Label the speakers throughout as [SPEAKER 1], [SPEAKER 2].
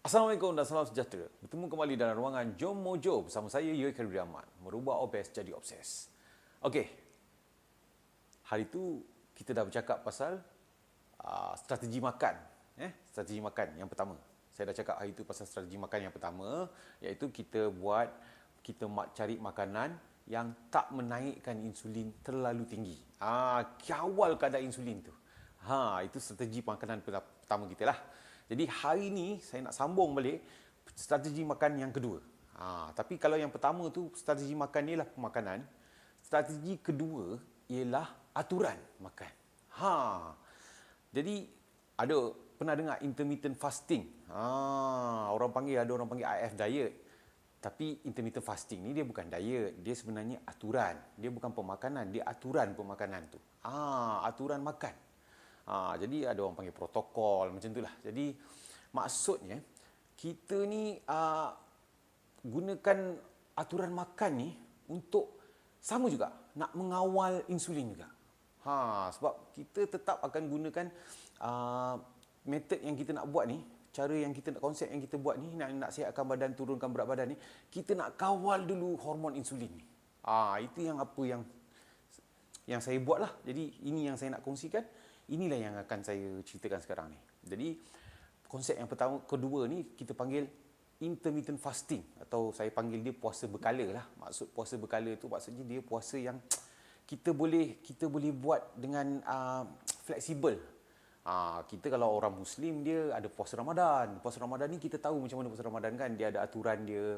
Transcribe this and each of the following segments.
[SPEAKER 1] Assalamualaikum dan salam sejahtera. Bertemu kembali dalam ruangan Jom Mojo bersama saya, Yoy Khairul Rahman. Merubah obes jadi obses. Okey, hari tu kita dah bercakap pasal strategi makan. Strategi makan yang pertama. Saya dah cakap hari tu pasal strategi makan yang pertama, iaitu kita cari makanan yang tak menaikkan insulin terlalu tinggi. Kawal kadar insulin tu. Itu strategi makanan pertama kita lah. Jadi hari ni saya nak sambung balik strategi makan yang kedua. Tapi kalau yang pertama tu strategi makan ni ialah pemakanan. Strategi kedua ialah aturan makan. Jadi pernah dengar intermittent fasting. Ada orang panggil IF diet. Tapi intermittent fasting ni dia bukan diet, dia sebenarnya aturan. Dia bukan pemakanan, dia aturan pemakanan tu. Aturan makan. Jadi ada orang panggil protokol macam itulah. Jadi maksudnya kita ni gunakan aturan makan ni untuk sama juga nak mengawal insulin juga. Sebab kita tetap akan gunakan metod yang kita nak buat ni, cara yang kita nak, konsep yang kita buat ni, nak sihatkan badan, turunkan berat badan ni, kita nak kawal dulu hormon insulin ni. Itu yang yang saya buat lah. Jadi ini yang saya nak kongsikan. Inilah yang akan saya ceritakan sekarang ni. Jadi konsep yang kedua ni kita panggil intermittent fasting, atau saya panggil dia puasa berkala lah. Maksud puasa berkala tu maksudnya dia puasa yang kita boleh buat dengan fleksibel. Kita kalau orang Muslim dia ada puasa Ramadan. Puasa Ramadan ni kita tahu macam mana puasa Ramadan kan. Dia ada aturan dia,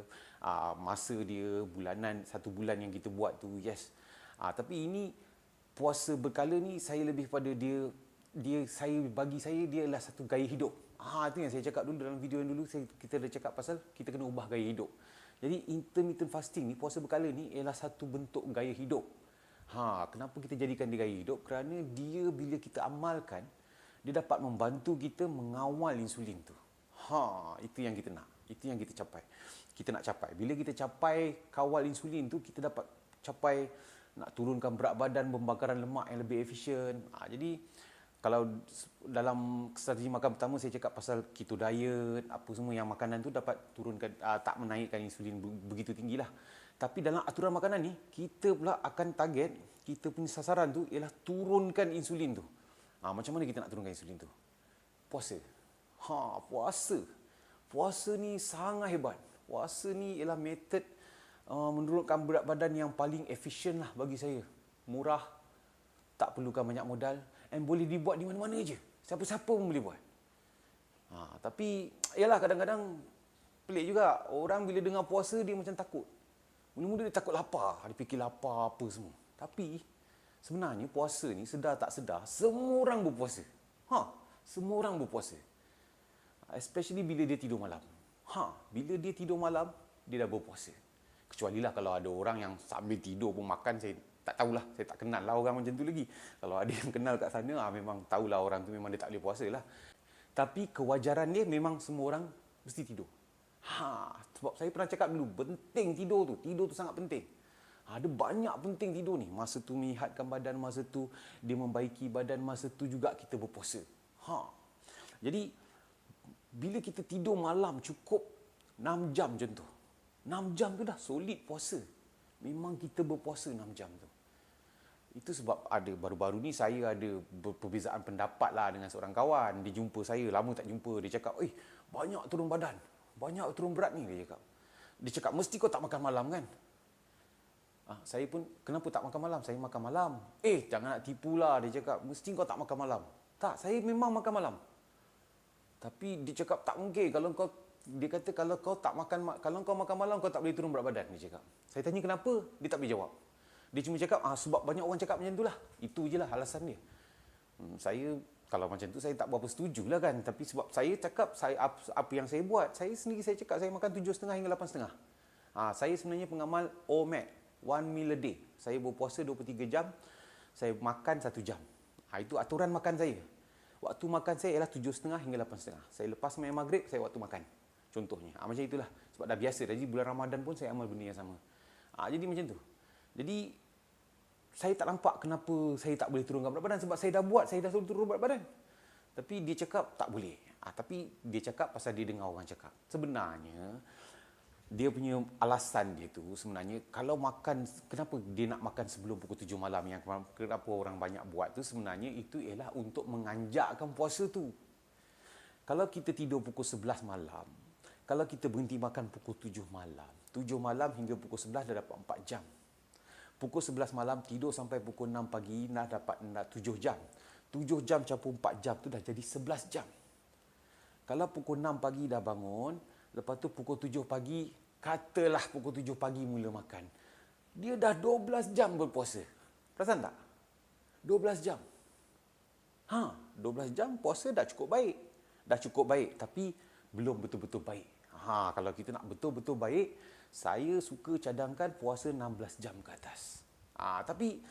[SPEAKER 1] masa dia, bulanan, 1 bulan yang kita buat tu. Yes. Tapi ini puasa berkala ni saya lebih pada bagi saya dia adalah satu gaya hidup. Itu yang saya cakap dulu dalam video yang dulu, kita dah cakap pasal kita kena ubah gaya hidup. Jadi intermittent fasting ni, puasa berkala ni ialah satu bentuk gaya hidup. Kenapa kita jadikan dia gaya hidup? Kerana dia bila kita amalkan, dia dapat membantu kita mengawal insulin tu. Itu yang kita nak. Itu yang kita capai. Kita nak capai. Bila kita capai kawal insulin tu, kita dapat capai nak turunkan berat badan, pembakaran lemak yang lebih efisien. Jadi kalau dalam strategi makan pertama saya cakap pasal keto diet, apa semua yang makanan tu dapat turunkan, tak menaikkan insulin begitu tinggilah. Tapi dalam aturan makanan ni, kita pula akan target, kita punya sasaran tu ialah turunkan insulin tu. Macam mana kita nak turunkan insulin tu? Puasa. Puasa ni sangat hebat. Puasa ni ialah metod menurunkan berat badan yang paling efisien lah bagi saya. Murah, tak perlukan banyak modal, and boleh dibuat di mana-mana je. Siapa-siapa pun boleh buat. Tapi yalah, kadang-kadang pelik juga. Orang bila dengar puasa dia macam takut. Mula-mula dia takut lapar, dia fikir lapar apa semua. Tapi sebenarnya puasa ni sedar tak sedar semua orang berpuasa. Semua orang berpuasa. Especially bila dia tidur malam. Bila dia tidur malam, dia dah berpuasa. Kecuali lah kalau ada orang yang sambil tidur pun makan, saya tak tahulah, saya tak kenal lah orang macam tu lagi. Kalau ada yang kenal kat sana, memang tahulah orang tu memang dia tak boleh puasa lah. Tapi kewajaran dia memang semua orang mesti tidur. Sebab saya pernah cakap dulu, penting tidur tu sangat penting. Ada banyak penting tidur ni. Masa tu menyihatkan badan, masa tu dia membaiki badan, masa tu juga kita berpuasa. Jadi bila kita tidur malam cukup 6 jam macam tu, 6 jam tu dah solid puasa. Memang kita berpuasa 6 jam tu. Itu sebab baru-baru ni saya ada perbezaan pendapat lah dengan seorang kawan. Dia jumpa saya, lama tak jumpa. Dia cakap, banyak turun badan, banyak turun berat ni, dia cakap. Dia cakap, mesti kau tak makan malam kan? Saya pun, kenapa tak makan malam? Saya makan malam. Jangan nak tipu lah, dia cakap, mesti kau tak makan malam. Tak, saya memang makan malam. Tapi dia cakap, tak mungkin. Dia kata kalau kau makan malam kau tak boleh turun berat badan, dia cakap. Saya tanya kenapa, dia tak boleh jawab. Dia cuma cakap sebab banyak orang cakap macam itulah. Itu je lah alasan dia. Saya kalau macam tu saya tak berapa setujulah kan, tapi sebab saya cakap apa yang saya buat, saya sendiri saya cakap saya makan 7.5 hingga 8.5. Saya sebenarnya pengamal OMAD, 1 meal a day. Saya berpuasa 23 jam, saya makan 1 jam. Itu aturan makan saya. Waktu makan saya ialah 7.5 hingga 8.5. Saya lepas main maghrib, saya waktu makan. Contohnya. Macam itulah. Sebab dah biasa. Jadi bulan Ramadan pun saya amal benda yang sama. Jadi macam tu. Jadi saya tak nampak kenapa saya tak boleh turunkan berat badan. Sebab saya dah buat, saya dah suruh turun berat badan. Tapi dia cakap tak boleh. Tapi dia cakap pasal dia dengar orang cakap. Sebenarnya, dia punya alasan dia tu sebenarnya kalau makan, kenapa dia nak makan sebelum pukul 7 malam yang kenapa orang banyak buat tu sebenarnya itu ialah untuk menganjakkan puasa tu. Kalau kita tidur pukul 11 malam, kalau kita berhenti makan pukul 7 malam, 7 malam hingga pukul 11 dah dapat 4 jam. Pukul 11 malam tidur sampai pukul 6 pagi dah dapat 7 jam. 7 jam campur 4 jam tu dah jadi 11 jam. Kalau pukul 6 pagi dah bangun, lepas tu pukul 7 pagi, katalah pukul 7 pagi mula makan. Dia dah 12 jam berpuasa. Perasan tak? 12 jam. 12 jam puasa dah cukup baik. Dah cukup baik, tapi belum betul-betul baik. Kalau kita nak betul-betul baik, saya suka cadangkan puasa 16 jam ke atas. Tapi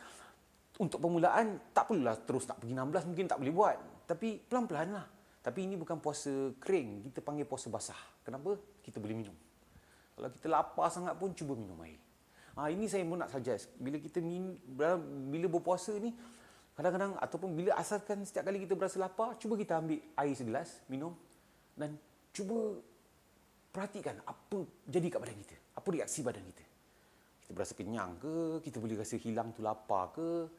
[SPEAKER 1] untuk permulaan, tak perlulah terus nak pergi 16, mungkin tak boleh buat. Tapi pelan-pelan lah. Tapi ini bukan puasa kering, kita panggil puasa basah. Kenapa? Kita boleh minum. Kalau kita lapar sangat pun, cuba minum air. Ini saya pun nak suggest. Bila kita bila berpuasa ni, kadang-kadang ataupun bila asalkan setiap kali kita berasa lapar, cuba kita ambil air segelas, minum. Dan cuba perhatikan apa jadi kat badan kita. Apa reaksi badan kita. Kita berasa kenyang ke? Kita boleh rasa hilang tu lapar ke?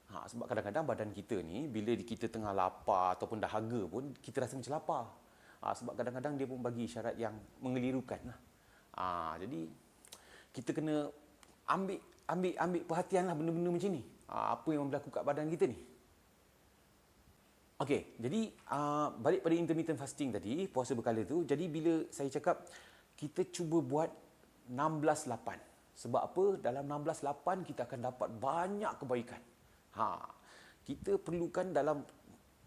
[SPEAKER 1] Sebab kadang-kadang badan kita ni, bila kita tengah lapar ataupun dahaga pun, kita rasa macam lapar. Sebab kadang-kadang dia pun bagi isyarat yang mengelirukan lah. Jadi, kita kena ambil perhatian lah benda-benda macam ni. Apa yang berlaku kat badan kita ni. Okey, jadi balik pada intermittent fasting tadi, puasa berkala tu. Jadi bila saya cakap, kita cuba buat 16-8. Sebab apa? Dalam 16-8 kita akan dapat banyak kebaikan. Kita perlukan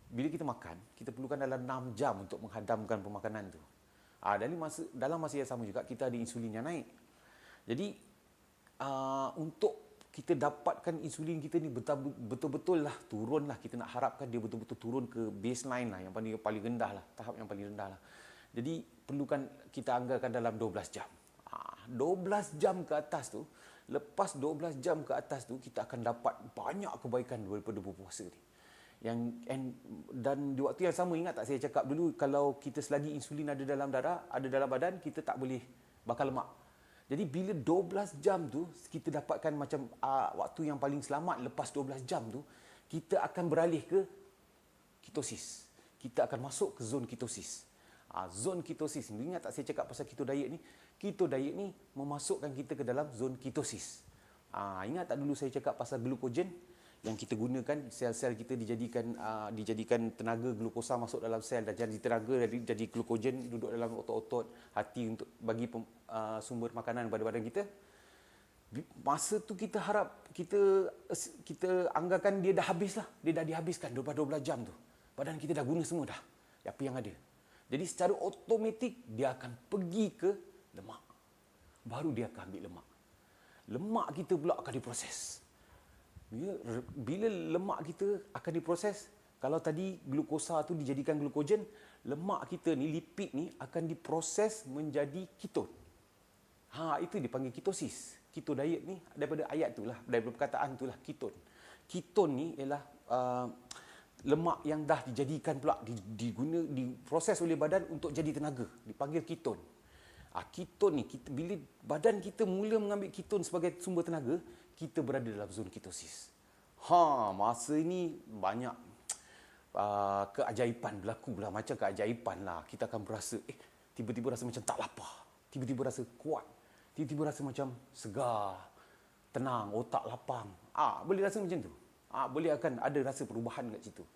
[SPEAKER 1] bila kita makan, kita perlukan dalam 6 jam untuk menghadamkan pemakanan tu. Dalam masa yang sama juga, kita ada insulin yang naik. Jadi, untuk kita dapatkan insulin kita ni betul-betul lah turun lah. Kita nak harapkan dia betul-betul turun ke baseline lah, yang paling rendah lah, tahap yang paling rendah lah. Jadi, perlukan kita anggarkan dalam 12 jam. 12 jam ke atas tu, lepas 12 jam ke atas tu, kita akan dapat banyak kebaikan daripada berpuasa ni. Dan di waktu yang sama, ingat tak saya cakap dulu, kalau kita selagi insulin ada dalam darah, ada dalam badan, kita tak boleh bakar lemak. Jadi bila 12 jam tu, kita dapatkan macam waktu yang paling selamat lepas 12 jam tu, kita akan beralih ke ketosis. Kita akan masuk ke zon ketosis. Zon ketosis. Ingat tak saya cakap pasal keto diet ni? Keto diet ni memasukkan kita ke dalam zon ketosis. Ingat tak dulu saya cakap pasal glukogen yang kita gunakan, sel-sel kita dijadikan tenaga, glukosa masuk dalam sel dan jadi tenaga, jadi glukogen duduk dalam otot-otot hati untuk bagi sumber makanan kepada badan kita. Masa tu kita harap, kita anggarkan dia dah habis lah. Dia dah dihabiskan 12 jam tu. Badan kita dah guna semua dah, apa yang ada. Jadi secara automatik dia akan pergi ke lemak. Baru dia akan ambil lemak. Lemak kita pula akan diproses. Bila lemak kita akan diproses, kalau tadi glukosa tu dijadikan glukogen, lemak kita ni, lipid ni akan diproses menjadi keton. Itu dipanggil ketosis. Keto diet ni daripada ayat tu lah, daripada perkataan tu lah, keton. Keton ni ialah lemak yang dah dijadikan pula, diproses oleh badan untuk jadi tenaga, dipanggil keton. Keton ni, bila badan kita mula mengambil keton sebagai sumber tenaga, kita berada dalam zon ketosis. Masa ini banyak keajaiban berlaku lah, macam keajaiban lah. Kita akan berasa, tiba-tiba rasa macam tak lapar, tiba-tiba rasa kuat, tiba-tiba rasa macam segar, tenang, otak lapang. Boleh rasa macam tu. Boleh akan ada rasa perubahan kat situ.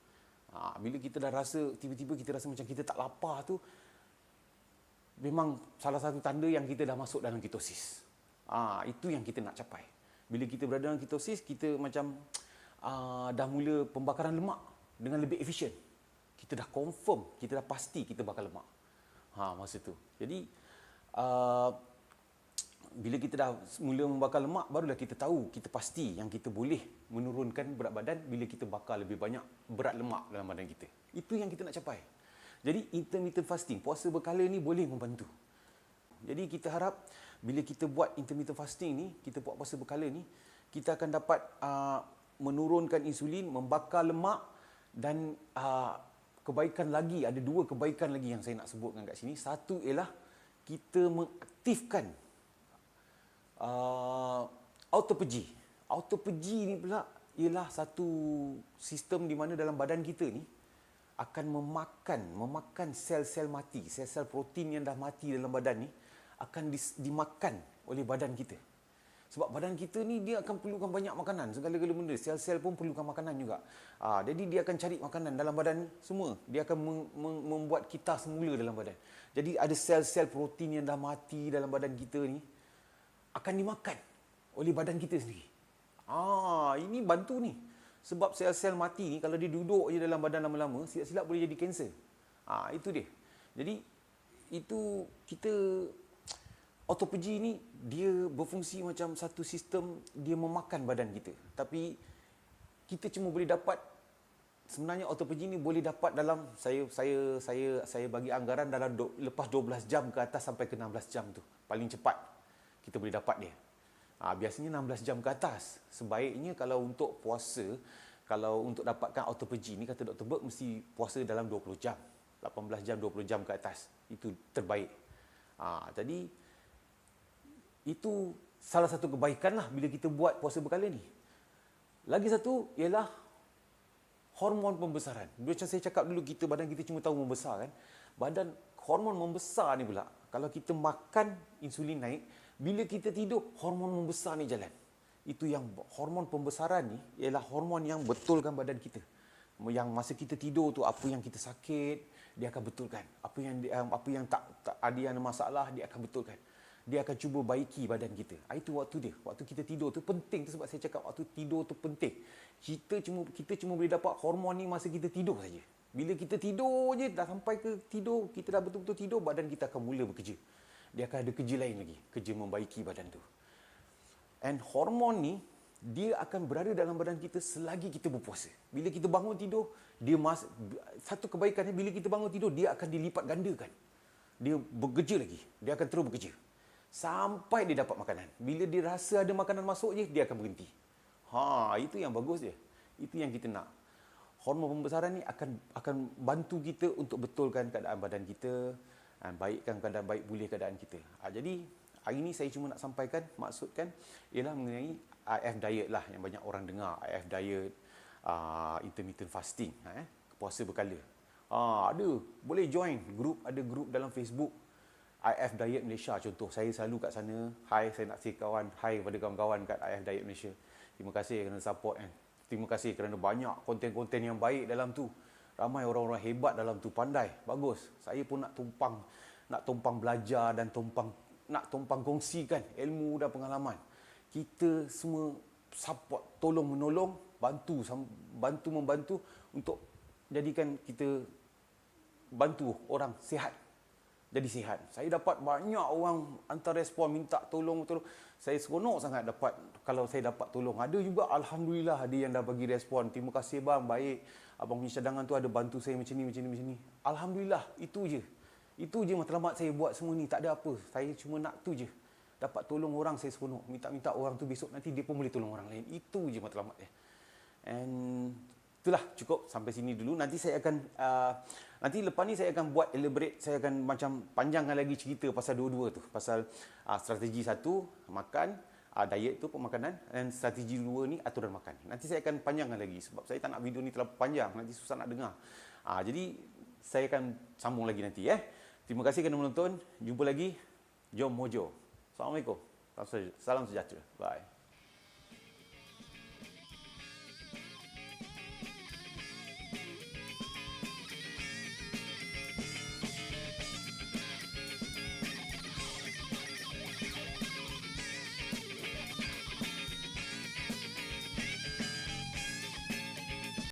[SPEAKER 1] Bila kita dah rasa, tiba-tiba kita rasa macam kita tak lapar tu, memang salah satu tanda yang kita dah masuk dalam ketosis. Itu yang kita nak capai. Bila kita berada dalam ketosis, kita macam dah mula pembakaran lemak dengan lebih efisien. Kita dah confirm, kita dah pasti kita bakar lemak. Masa tu. Jadi, bila kita dah mula membakar lemak, barulah kita tahu, kita pasti yang kita boleh menurunkan berat badan bila kita bakar lebih banyak berat lemak dalam badan kita. Itu yang kita nak capai. Jadi intermittent fasting, puasa berkala ni boleh membantu. Jadi kita harap bila kita buat intermittent fasting ni, kita buat puasa berkala ni, kita akan dapat menurunkan insulin, membakar lemak dan kebaikan lagi, ada 2 kebaikan lagi yang saya nak sebutkan kat sini. Satu ialah kita mengaktifkan autophagy. Autophagy ni pula ialah satu sistem di mana dalam badan kita ni akan memakan sel-sel mati, sel-sel protein yang dah mati dalam badan ni akan dimakan oleh badan kita. Sebab badan kita ni dia akan perlukan banyak makanan, segala-gala benda. Sel-sel pun perlukan makanan juga. Jadi dia akan cari makanan dalam badan ni semua. Dia akan membuat kita semula dalam badan. Jadi ada sel-sel protein yang dah mati dalam badan kita ni akan dimakan oleh badan kita sendiri. Ini bantu ni. Sebab sel-sel mati ni kalau dia duduk je dalam badan lama-lama, silap-silap boleh jadi kanser. Itu dia. Jadi itu kita autophagy ni dia berfungsi macam satu sistem, dia memakan badan kita. Tapi kita cuma boleh dapat, sebenarnya autophagy ni boleh dapat dalam saya bagi anggaran dalam lepas 12 jam ke atas sampai ke 16 jam tu. Paling cepat kita boleh dapat dia. Biasanya 16 jam ke atas. Sebaiknya kalau untuk puasa, kalau untuk dapatkan autophagy ni, kata Dr. Berg, mesti puasa dalam 20 jam. 18 jam, 20 jam ke atas. Itu terbaik. Jadi itu salah satu kebaikan lah bila kita buat puasa berkala ni. Lagi satu ialah hormon pembesaran. Macam saya cakap dulu, badan kita cuma tahu membesar kan. Hormon membesar ni pula, kalau kita makan insulin naik, bila kita tidur, hormon membesar ni jalan. Itu yang hormon pembesaran ni ialah hormon yang betulkan badan kita. Yang masa kita tidur tu, apa yang kita sakit, dia akan betulkan. Apa yang tak ada yang ada masalah, dia akan betulkan. Dia akan cuba baiki badan kita. Itu waktu dia. Waktu kita tidur tu penting tu, sebab saya cakap waktu tidur tu penting. Kita cuma boleh dapat hormon ni masa kita tidur saja. Bila kita tidur je, dah sampai ke tidur, kita dah betul-betul tidur, badan kita akan mula bekerja. Dia akan ada kerja lain lagi, kerja membaiki badan tu. And hormon ni, dia akan berada dalam badan kita selagi kita berpuasa. Bila kita bangun tidur, satu kebaikannya, bila kita bangun tidur, dia akan dilipat gandakan. Dia bekerja lagi. Dia akan terus bekerja. Sampai dia dapat makanan. Bila dia rasa ada makanan masuk je, dia akan berhenti. Itu yang bagus dia. Itu yang kita nak. Hormon pembesaran ni akan bantu kita untuk betulkan keadaan badan kita, baikkan keadaan, baik pulih keadaan kita. Jadi hari ni saya cuma nak sampaikan, maksudkan ialah mengenai IF diet lah yang banyak orang dengar. IF diet, intermittent fasting, puasa berkala. Boleh join grup, ada grup dalam Facebook IF Diet Malaysia contoh. Saya selalu kat sana. Hai, saya nak say kawan. Hai kepada kawan-kawan kat IF Diet Malaysia. Terima kasih kerana support kan. Terima kasih kerana banyak konten-konten yang baik dalam tu. Ramai orang-orang hebat dalam tu, pandai, bagus. Saya pun nak tumpang belajar dan nak tumpang kongsikan ilmu dan pengalaman. Kita semua support, tolong menolong, membantu untuk jadikan kita bantu orang sihat. Jadi sihat. Saya dapat banyak orang hantar respon, minta tolong. Saya seronok sangat dapat, kalau saya dapat tolong. Ada juga, Alhamdulillah, ada yang dah bagi respon. Terima kasih bang, baik. Abang punya cadangan tu ada bantu saya macam ni. Alhamdulillah, itu je. Itu je matlamat saya buat semua ni. Tak ada apa. Saya cuma nak tu je. Dapat tolong orang, saya seronok. Minta orang tu besok nanti dia pun boleh tolong orang lain. Itu je matlamat dia. And itulah cukup sampai sini dulu. Nanti saya akan nanti lepas ni saya akan buat elaborate, saya akan macam panjangkan lagi cerita pasal dua-dua tu, pasal strategi satu makan, diet tu pemakanan, dan strategi dua ni aturan makan. Nanti saya akan panjangkan lagi sebab saya tak nak video ni terlalu panjang, nanti susah nak dengar. Jadi saya akan sambung lagi nanti. Terima kasih kerana menonton. Jumpa lagi. Jom Mojo. Assalamualaikum. Salam sejahtera. Bye.